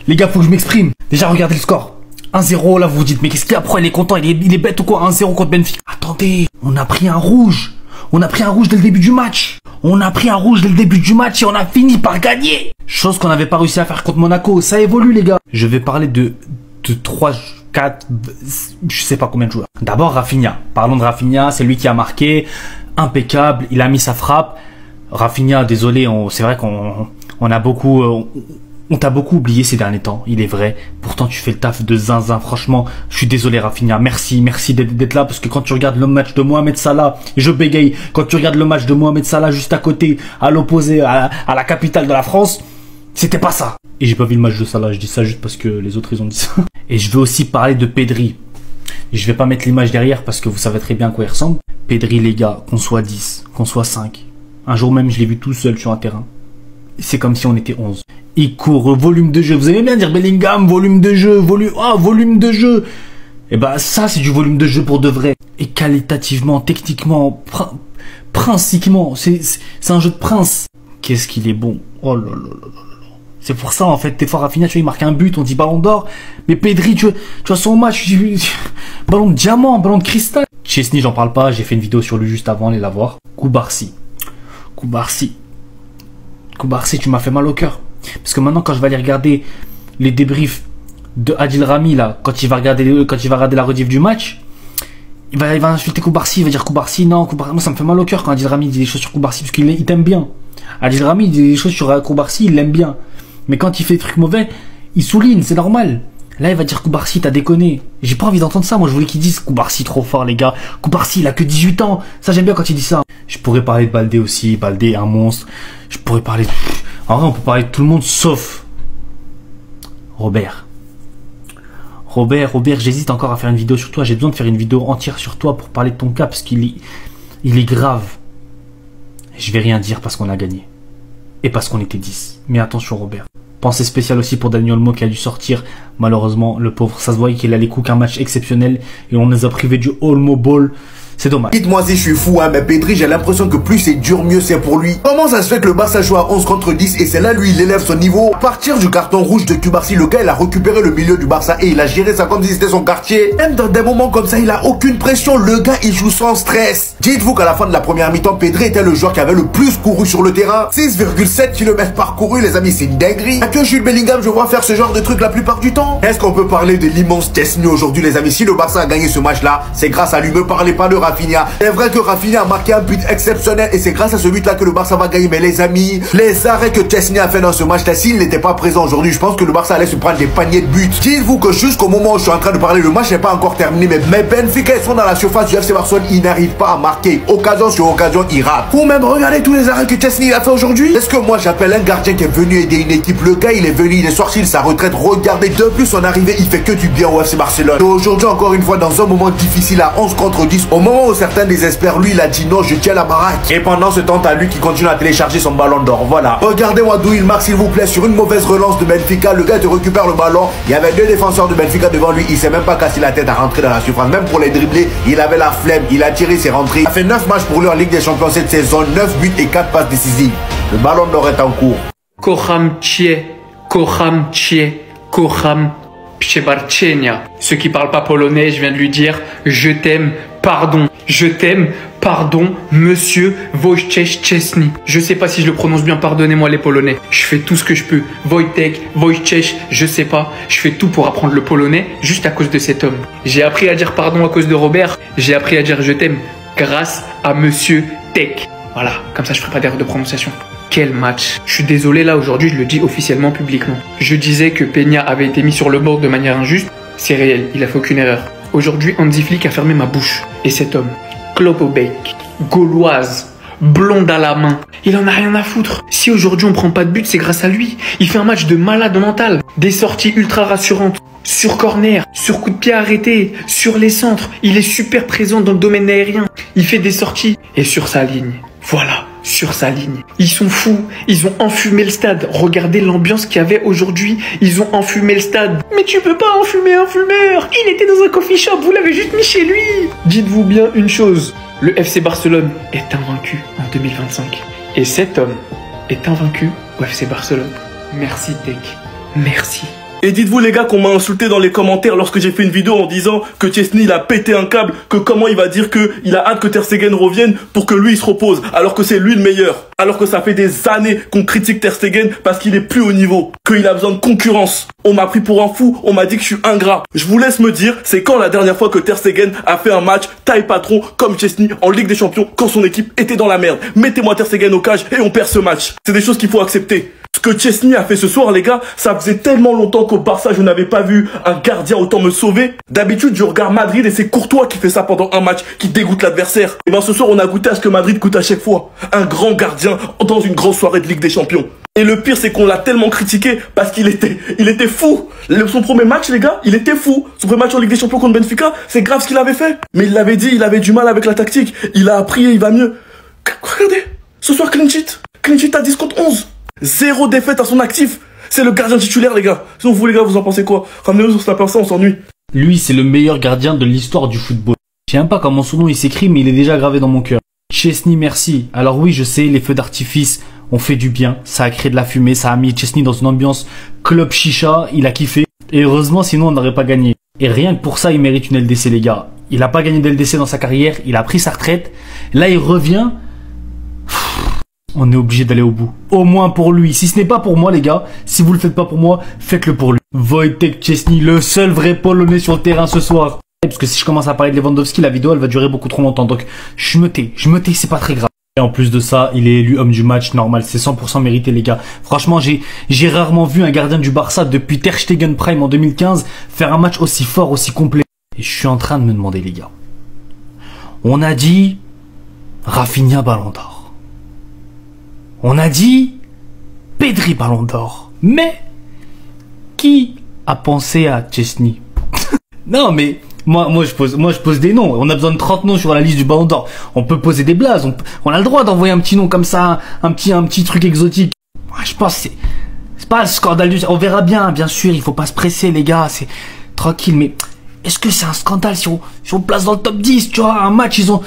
Les gars, faut que je m'exprime. Déjà, regardez le score. 1-0, là, vous vous dites, mais qu'est-ce qu'il y a? Pourquoi il est content? Il est bête ou quoi? 1-0 contre Benfica. Attendez, on a pris un rouge. On a pris un rouge dès le début du match. On a pris un rouge dès le début du match et on a fini par gagner. Chose qu'on n'avait pas réussi à faire contre Monaco. Ça évolue, les gars. Je vais parler de 3, 4, je sais pas combien de joueurs. D'abord, Rafinha. Parlons de Rafinha. C'est lui qui a marqué. Impeccable. Il a mis sa frappe. Rafinha, désolé, c'est vrai qu'on a beaucoup... on t'a beaucoup oublié ces derniers temps, il est vrai. Pourtant, tu fais le taf de zinzin. Franchement, je suis désolé, Rafinha. Merci d'être là. Parce que quand tu regardes le match de Mohamed Salah, je bégaye. Quand tu regardes le match de Mohamed Salah juste à côté, à l'opposé, à la capitale de la France, c'était pas ça. Et j'ai pas vu le match de Salah. Je dis ça juste parce que les autres, ils ont dit ça. Et je veux aussi parler de Pedri. Je vais pas mettre l'image derrière parce que vous savez très bien à quoi il ressemble. Pedri, les gars, qu'on soit 10, qu'on soit 5. Un jour même, je l'ai vu tout seul sur un terrain. C'est comme si on était 11. Il court, volume de jeu. Vous aimez bien dire Bellingham, volume de jeu, volume de jeu. Et bah ça, c'est du volume de jeu pour de vrai. Et qualitativement, techniquement, princiquement, c'est un jeu de prince. Qu'est-ce qu'il est bon. Oh là là là là. C'est pour ça, en fait, des fois, Rafinha, tu vois, il marque un but, on dit ballon d'or. Mais Pedri, tu vois son match, ballon de diamant, ballon de cristal. Chesney, j'en parle pas, j'ai fait une vidéo sur lui juste avant, allez la voir. Koubarsi, tu m'as fait mal au cœur. Parce que maintenant, quand je vais aller regarder les débriefs de Adil Rami, là, quand il va regarder la rediff du match, il va insulter Koubarsi, il va dire Koubarsi, non, moi ça me fait mal au cœur quand Adil Rami dit des choses sur Koubarsi, parce qu'il t'aime bien. Adil Rami dit des choses sur Koubarsi, il l'aime bien. Mais quand il fait des trucs mauvais, il souligne, c'est normal. Là, il va dire Koubarsi, t'as déconné. J'ai pas envie d'entendre ça. Moi, je voulais qu'il dise Koubarsi trop fort, les gars. Koubarsi, il a que 18 ans. Ça, j'aime bien quand il dit ça. Je pourrais parler de Baldé aussi. Baldé, un monstre. Je pourrais parler de... En vrai, on peut parler de tout le monde sauf Robert. Robert, j'hésite encore à faire une vidéo sur toi. J'ai besoin de faire une vidéo entière sur toi pour parler de ton cas parce qu'il est grave. Je vais rien dire parce qu'on a gagné. Et parce qu'on était 10. Mais attention, Robert. Pensée spéciale aussi pour Dani Olmo qui a dû sortir. Malheureusement, le pauvre, ça se voyait qu'il allait cook un match exceptionnel. Et on nous a privé du Olmo Ball. C'est dommage. Dites-moi si je suis fou, hein, mais Pedri, j'ai l'impression que plus c'est dur, mieux c'est pour lui. Comment ça se fait que le Barça joue à 11 contre 10 et c'est là, lui, il élève son niveau? À partir du carton rouge de Koubarsi, le gars, il a récupéré le milieu du Barça et il a géré ça comme si c'était son quartier. Même dans des moments comme ça, il a aucune pression. Le gars, il joue sans stress. Dites-vous qu'à la fin de la première mi-temps, Pedri était le joueur qui avait le plus couru sur le terrain. 6,7 km parcourus, les amis, c'est une dinguerie. Que Jude Bellingham, je vois faire ce genre de truc la plupart du temps. Est-ce qu'on peut parler de l'immense Chesney aujourd'hui, les amis? Si le Barça a gagné ce match-là, c'est grâce à lui. Me parlez pas de Rafinha. C'est vrai que Rafinha a marqué un but exceptionnel et c'est grâce à ce but-là que le Barça va gagner. Mais les amis, les arrêts que Chesney a fait dans ce match-là, s'il n'était pas présent aujourd'hui, je pense que le Barça allait se prendre des paniers de buts. Dites-vous que jusqu'au moment où je suis en train de parler, le match n'est pas encore terminé. Mais Benfica, ils sont dans la surface du FC Barcelone, ils n'arrivent pas à marquer. Occasion sur occasion, ils ratent. Ou même regardez tous les arrêts que Chesney a fait aujourd'hui. Est-ce que moi j'appelle un gardien qui est venu aider une équipe? Le gars, il est venu, il est sorti de sa retraite. Regardez, depuis son arrivée, il fait que du bien au FC Barcelone. Et aujourd'hui, encore une fois, dans un moment difficile à 11 contre 10, au moment où certains désespèrent, lui, il a dit non, je tiens la baraque. Et pendant ce temps, t'as lui qui continue à télécharger son ballon d'or. Voilà. Regardez-moi d'où il marque, s'il vous plaît, sur une mauvaise relance de Benfica. Le gars te récupère le ballon. Il y avait deux défenseurs de Benfica devant lui. Il s'est même pas cassé la tête à rentrer dans la surface. Même pour les dribbler, il avait la flemme. Il a tiré, c'est rentré. Il a fait 9 matchs pour lui en Ligue des Champions cette saison. 9 buts et 4 passes décisives. Le ballon d'or est en cours. Kocham Przebarczenia. Ceux qui parlent pas polonais, je viens de lui dire je t'aime, pardon. Je t'aime, pardon, monsieur Wojciech Szczesny. Je sais pas si je le prononce bien, pardonnez-moi les polonais. Je fais tout ce que je peux. Wojciech, je sais pas. Je fais tout pour apprendre le polonais juste à cause de cet homme. J'ai appris à dire pardon à cause de Robert. J'ai appris à dire je t'aime grâce à monsieur Tech. Voilà, comme ça je ferai pas d'erreur de prononciation. Quel match. Je suis désolé là aujourd'hui, je le dis officiellement publiquement. Je disais que Peña avait été mis sur le bord de manière injuste. C'est réel, il a fait aucune erreur. Aujourd'hui, Hansi Flick a fermé ma bouche. Et cet homme, clope au bec, gauloise, blonde à la main, il en a rien à foutre. Si aujourd'hui on prend pas de but, c'est grâce à lui. Il fait un match de malade mental. Des sorties ultra rassurantes. Sur corner, sur coup de pied arrêté, sur les centres. Il est super présent dans le domaine aérien. Il fait des sorties. Et sur sa ligne. Voilà. Sur sa ligne. Ils sont fous, ils ont enfumé le stade. Regardez l'ambiance qu'il y avait aujourd'hui, ils ont enfumé le stade. Mais tu peux pas enfumer un fumeur. Il était dans un coffee shop, vous l'avez juste mis chez lui. Dites-vous bien une chose, le FC Barcelone est invaincu en 2025. Et cet homme est invaincu au FC Barcelone. Merci Tech, merci. Et dites-vous les gars qu'on m'a insulté dans les commentaires lorsque j'ai fait une vidéo en disant que Szczęsny il a pété un câble, que comment il va dire que il a hâte que Ter Stegen revienne pour que lui il se repose, alors que c'est lui le meilleur. Alors que ça fait des années qu'on critique Ter Stegen parce qu'il est plus au niveau, qu'il a besoin de concurrence. On m'a pris pour un fou, on m'a dit que je suis ingrat. Je vous laisse me dire, c'est quand la dernière fois que Ter Stegen a fait un match taille patron comme Szczęsny en Ligue des Champions quand son équipe était dans la merde. Mettez-moi Ter Stegen au cage et on perd ce match. C'est des choses qu'il faut accepter. Ce que Szczęsny a fait ce soir, les gars, ça faisait tellement longtemps qu'au Barça, je n'avais pas vu un gardien autant me sauver. D'habitude, je regarde Madrid et c'est Courtois qui fait ça pendant un match, qui dégoûte l'adversaire. Et ben ce soir, on a goûté à ce que Madrid coûte à chaque fois. Un grand gardien dans une grande soirée de Ligue des Champions. Et le pire, c'est qu'on l'a tellement critiqué parce qu'il était fou. Son premier match, les gars, il était fou. Son premier match en Ligue des Champions contre Benfica, c'est grave ce qu'il avait fait. Mais il l'avait dit, il avait du mal avec la tactique. Il a appris et il va mieux. Regardez, ce soir, clean sheet. Clean sheet à 10 contre 11. 0 défaite à son actif. C'est le gardien titulaire, les gars. Sinon, vous, les gars, vous en pensez quoi? Ramenez-le sur Snapper, ça, on s'ennuie. Lui, c'est le meilleur gardien de l'histoire du football. Je sais même pas comment son nom il s'écrit, mais il est déjà gravé dans mon cœur. Szczęsny, merci. Alors oui, je sais, les feux d'artifice ont fait du bien. Ça a créé de la fumée, ça a mis Szczęsny dans une ambiance club chicha. Il a kiffé. Et heureusement, sinon on n'aurait pas gagné. Et rien que pour ça, il mérite une LDC, les gars. Il a pas gagné d'LDC dans sa carrière. Il a pris sa retraite. Là, il revient. On est obligé d'aller au bout. Au moins pour lui. Si ce n'est pas pour moi, les gars, si vous le faites pas pour moi, faites-le pour lui. Wojtek Szczęsny, le seul vrai Polonais sur le terrain ce soir. Parce que si je commence à parler de Lewandowski, la vidéo, elle va durer beaucoup trop longtemps. Donc, je me tais, c'est pas très grave. Et en plus de ça, il est élu homme du match, normal. C'est 100% mérité, les gars. Franchement, j'ai rarement vu un gardien du Barça depuis Ter Stegen Prime en 2015 faire un match aussi fort, aussi complet. Et je suis en train de me demander, les gars. On a dit Rafinha Ballon d'Or. On a dit Pedri Ballon d'Or. Mais qui a pensé à Szczęsny? Non mais moi je pose des noms. On a besoin de 30 noms sur la liste du Ballon d'Or. On peut poser des blazes. On a le droit d'envoyer un petit nom comme ça, un petit truc exotique. Je pense que c'est pas le scandale du... On verra bien sûr. Il faut pas se presser, les gars. C'est tranquille. Mais est-ce que c'est un scandale si on place dans le top 10? Tu vois, un match, ils ont...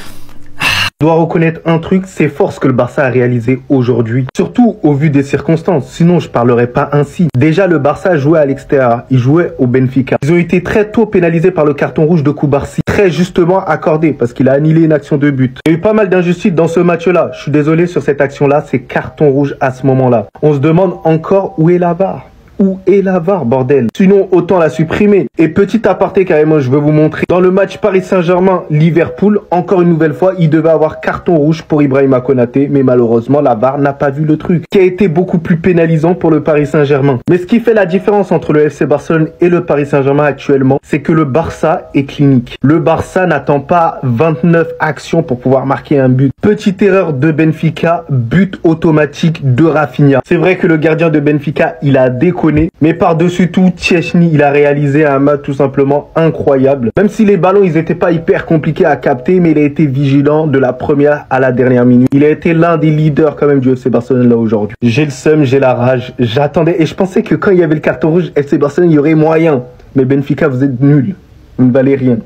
Je dois reconnaître un truc, c'est fort ce que le Barça a réalisé aujourd'hui. Surtout au vu des circonstances, sinon je parlerais pas ainsi. Déjà le Barça jouait à l'extérieur, il jouait au Benfica. Ils ont été très tôt pénalisés par le carton rouge de Cubarsí, très justement accordé parce qu'il a annulé une action de but. Il y a eu pas mal d'injustices dans ce match-là. Je suis désolé sur cette action-là, c'est carton rouge à ce moment-là. On se demande encore où est la VAR. Où est la VAR, bordel? Sinon, autant la supprimer. Et petit aparté, carrément, je veux vous montrer. Dans le match Paris Saint-Germain-Liverpool, encore une nouvelle fois, il devait avoir carton rouge pour Ibrahima Konaté. Mais malheureusement, la VAR n'a pas vu le truc. Qui a été beaucoup plus pénalisant pour le Paris Saint-Germain. Mais ce qui fait la différence entre le FC Barcelone et le Paris Saint-Germain actuellement, c'est que le Barça est clinique. Le Barça n'attend pas 29 actions pour pouvoir marquer un but. Petite erreur de Benfica, but automatique de Rafinha. C'est vrai que le gardien de Benfica, il a déconné. Mais par-dessus tout, Szczęsny, il a réalisé un match tout simplement incroyable. Même si les ballons, ils n'étaient pas hyper compliqués à capter, mais il a été vigilant de la première à la dernière minute. Il a été l'un des leaders quand même du FC Barcelone là aujourd'hui. J'ai le seum, j'ai la rage. J'attendais et je pensais que quand il y avait le carton rouge, FC Barcelone, il y aurait moyen. Mais Benfica, vous êtes nuls. Vous ne valez rien.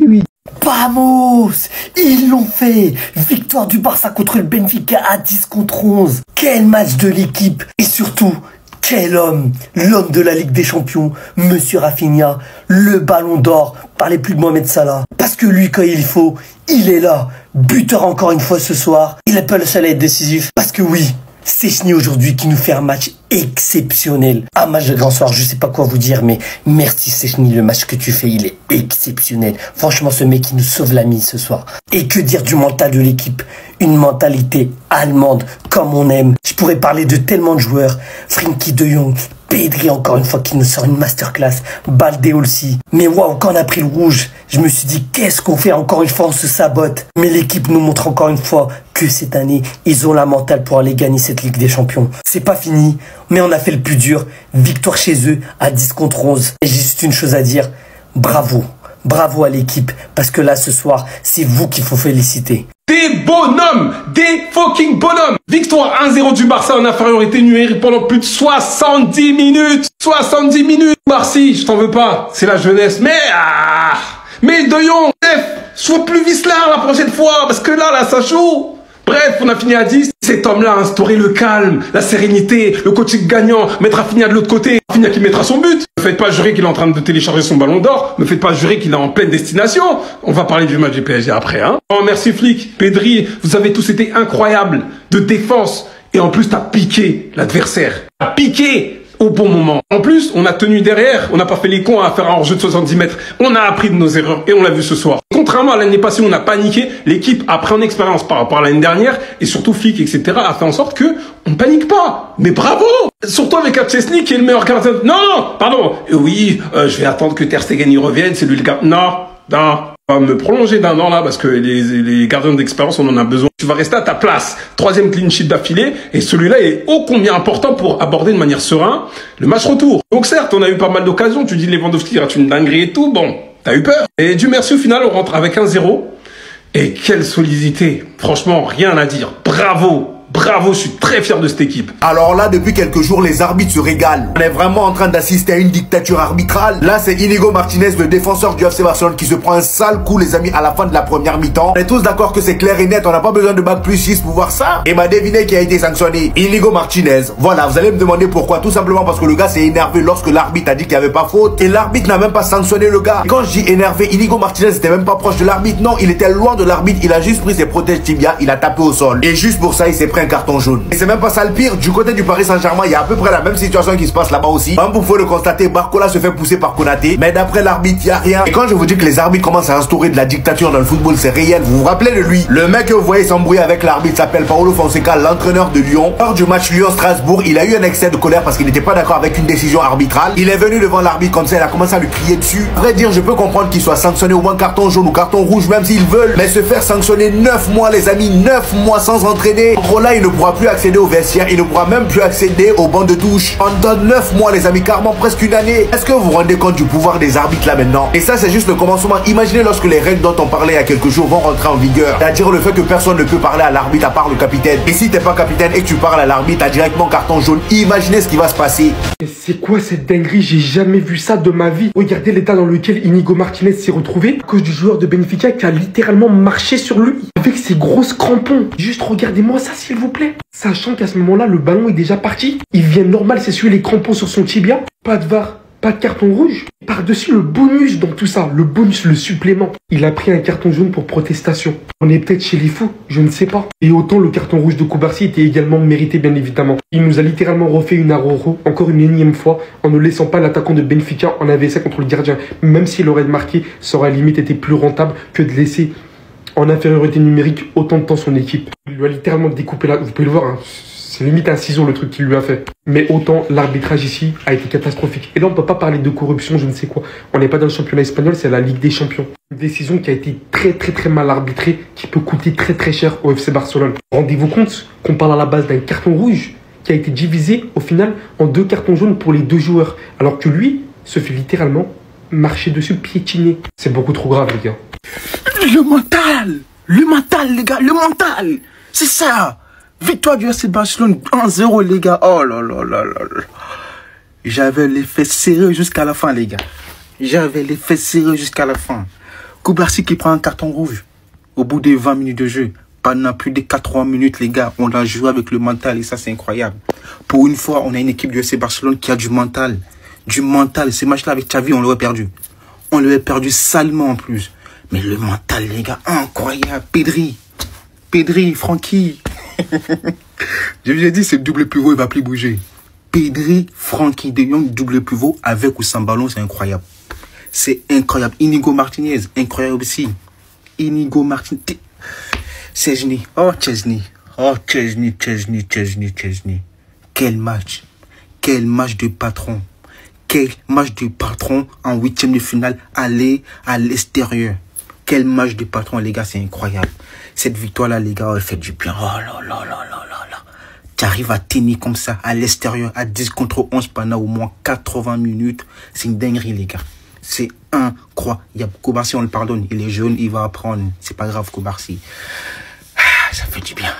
Et oui. Vamos! Ils l'ont fait! Victoire du Barça contre le Benfica à 10 contre 11. Quel match de l'équipe! Et surtout, quel homme! L'homme de la Ligue des Champions, Monsieur Rafinha, le Ballon d'Or, parlez plus de Mohamed Salah. Parce que lui, quand il faut, il est là. Buteur encore une fois ce soir. Il n'a pas le seul à être décisif. Parce que oui, Szczęsny aujourd'hui qui nous fait un match exceptionnel. Un match de grand soir, je sais pas quoi vous dire, mais merci Szczęsny, le match que tu fais, il est exceptionnel. Franchement, ce mec, il nous sauve la mise ce soir. Et que dire du mental de l'équipe? Une mentalité allemande, comme on aime. Je pourrais parler de tellement de joueurs. Frenkie de Jong, Pedri encore une fois qui nous sort une masterclass. Balde aussi. Mais waouh, quand on a pris le rouge, je me suis dit qu'est-ce qu'on fait encore une fois, on se sabote. Mais l'équipe nous montre encore une fois que cette année, ils ont la mentale pour aller gagner cette Ligue des Champions. C'est pas fini, mais on a fait le plus dur. Victoire chez eux à 10 contre 11. Et j'ai juste une chose à dire, bravo. Bravo à l'équipe, parce que là ce soir, c'est vous qu'il faut féliciter. Des bonhommes, des fucking bonhommes. Victoire 1-0 du Barça en infériorité numérique pendant plus de 70 minutes. 70 minutes. Marcy, je t'en veux pas, c'est la jeunesse. Mais De Jong, sois plus vicelard la prochaine fois, parce que là ça joue. Bref, on a fini à 10. Cet homme-là a instauré le calme, la sérénité, le coaching gagnant, mettre Rafinha de l'autre côté, Rafinha qui mettra son but. Ne faites pas jurer qu'il est en train de télécharger son ballon d'or, ne faites pas jurer qu'il est en pleine destination. On va parler du match du PSG après, hein. Oh, merci flic, Pedri, vous avez tous été incroyables, de défense. Et en plus, t'as piqué l'adversaire. T'as piqué au bon moment. En plus, on a tenu derrière, on n'a pas fait les cons à faire un hors-jeu de 70 mètres. On a appris de nos erreurs et on l'a vu ce soir. Contrairement à l'année passée où on a paniqué, l'équipe a pris en expérience par rapport à l'année dernière et surtout Flick, etc. a fait en sorte que on ne panique pas. Mais bravo! Surtout avec un Chesney qui est le meilleur gardien. Non, pardon. Oui, je vais attendre que Ter Stegen y revienne, c'est lui le gardien. Non. On va me prolonger d'un an là parce que les gardiens d'expérience on en a besoin. Tu vas rester à ta place. 3e clean sheet d'affilée et celui-là est ô combien important pour aborder de manière sereine le match retour. Donc certes on a eu pas mal d'occasions. Tu dis Lewandowski rate une dinguerie et tout. Bon, t'as eu peur. Et Dieu merci au final on rentre avec 1-0. Et quelle solidité. Franchement rien à dire. Bravo. Bravo, je suis très fier de cette équipe. Alors là, depuis quelques jours, les arbitres se régalent. On est vraiment en train d'assister à une dictature arbitrale. Là, c'est Inigo Martinez, le défenseur du FC Barcelone, qui se prend un sale coup, les amis, à la fin de la première mi-temps. On est tous d'accord que c'est clair et net, on n'a pas besoin de bac plus 6 pour voir ça. Et bah, devinez qui a été sanctionné. Inigo Martinez. Voilà, vous allez me demander pourquoi. Tout simplement parce que le gars s'est énervé lorsque l'arbitre a dit qu'il n'y avait pas faute. Et l'arbitre n'a même pas sanctionné le gars. Et quand je dis énervé, Inigo Martinez n'était même pas proche de l'arbitre. Non, il était loin de l'arbitre. Il a juste pris ses protèges tibia, il a tapé au sol. Et juste pour ça, il s'est pris un carton jaune. Et c'est même pas ça le pire. Du côté du Paris Saint-Germain, il y a à peu près la même situation qui se passe là-bas aussi. Comme vous pouvez le constater, Barcola se fait pousser par Konaté. Mais d'après l'arbitre, il n'y a rien. Et quand je vous dis que les arbitres commencent à instaurer de la dictature dans le football, c'est réel. Vous vous rappelez de lui? Le mec que vous voyez s'embrouiller avec l'arbitre s'appelle Paulo Fonseca, l'entraîneur de Lyon. Lors du match Lyon-Strasbourg, il a eu un excès de colère parce qu'il n'était pas d'accord avec une décision arbitrale. Il est venu devant l'arbitre comme ça, il a commencé à lui crier dessus. À vrai dire, je peux comprendre qu'il soit sanctionné au moins carton jaune ou carton rouge, même s'ils veulent. Mais se faire sanctionner 9 mois, les amis, 9 mois sans entraîner. En gros, là, il ne pourra plus accéder au vestiaire, il ne pourra même plus accéder au banc de touche. Pendant 9 mois, les amis, carrément presque une année. Est-ce que vous vous rendez compte du pouvoir des arbitres là maintenant? Et ça, c'est juste le commencement. Imaginez lorsque les règles dont on parlait il y a quelques jours vont rentrer en vigueur. C'est-à-dire le fait que personne ne peut parler à l'arbitre à part le capitaine. Et si t'es pas capitaine et que tu parles à l'arbitre, t'as directement carton jaune. Imaginez ce qui va se passer. C'est quoi cette dinguerie? J'ai jamais vu ça de ma vie. Regardez l'état dans lequel Inigo Martinez s'est retrouvé à cause du joueur de Benfica qui a littéralement marché sur lui avec ses grosses crampons. Juste regardez-moi ça s'il vous plaît. Sachant qu'à ce moment-là, le ballon est déjà parti. Il vient normal s'essuyer les crampons sur son tibia. Pas de VAR, pas de carton rouge. Par-dessus le bonus dans tout ça, le bonus, le supplément. Il a pris un carton jaune pour protestation. On est peut-être chez les fous, je ne sais pas. Et autant le carton rouge de Cubarsí était également mérité bien évidemment. Il nous a littéralement refait une Aroro, encore une énième fois, en ne laissant pas l'attaquant de Benfica en AVC contre le gardien. Même s'il aurait marqué, ça aurait limite été plus rentable que de laisser en infériorité numérique autant de temps son équipe. Il lui a littéralement découpé là, vous pouvez le voir, hein. C'est limite un ciseau le truc qu'il lui a fait. Mais autant l'arbitrage ici a été catastrophique. Et là on peut pas parler de corruption, je ne sais quoi. On n'est pas dans le championnat espagnol, c'est la Ligue des Champions. Une décision qui a été très mal arbitrée, qui peut coûter très cher au FC Barcelone. Rendez-vous compte qu'on parle à la base d'un carton rouge qui a été divisé au final en 2 cartons jaunes pour les 2 joueurs. Alors que lui se fait littéralement marcher dessus, piétiner. C'est beaucoup trop grave les gars. Le mental les gars, le mental. C'est ça. Victoire du FC Barcelone 1-0 les gars. Oh là là là là là. J'avais les fesses serrées jusqu'à la fin les gars. J'avais les fesses serrées jusqu'à la fin. Cubarsí qui prend un carton rouge au bout des 20 minutes de jeu. Pendant plus de 80 minutes les gars, on a joué avec le mental et ça c'est incroyable. Pour une fois, on a une équipe du FC Barcelone qui a du mental. Du mental. Ces matchs-là avec Xavi, on l'aurait perdu. On l'aurait perdu salement en plus. Mais le mental les gars, incroyable. Pedri, Francky. Je vous ai dit, c'est le double pivot, il va plus bouger. Pedri, Francky de Jong, double pivot, avec ou sans ballon, c'est incroyable. C'est incroyable. Inigo Martinez, incroyable aussi. Inigo Martinez. Chesney. Oh, Chesney. Oh, Chesney. Quel match. Quel match de patron. Quel match de patron en 8e de finale, aller à l'extérieur. Quel match de patron, les gars, c'est incroyable. Cette victoire-là, les gars, elle fait du bien. Oh là là là là là là. Tu arrives à tenir comme ça, à l'extérieur, à 10 contre 11 pendant au moins 80 minutes. C'est une dinguerie, les gars. C'est incroyable. Cubarsí, on le pardonne. Il est jeune, il va apprendre. C'est pas grave, Cubarsí. Ça fait du bien.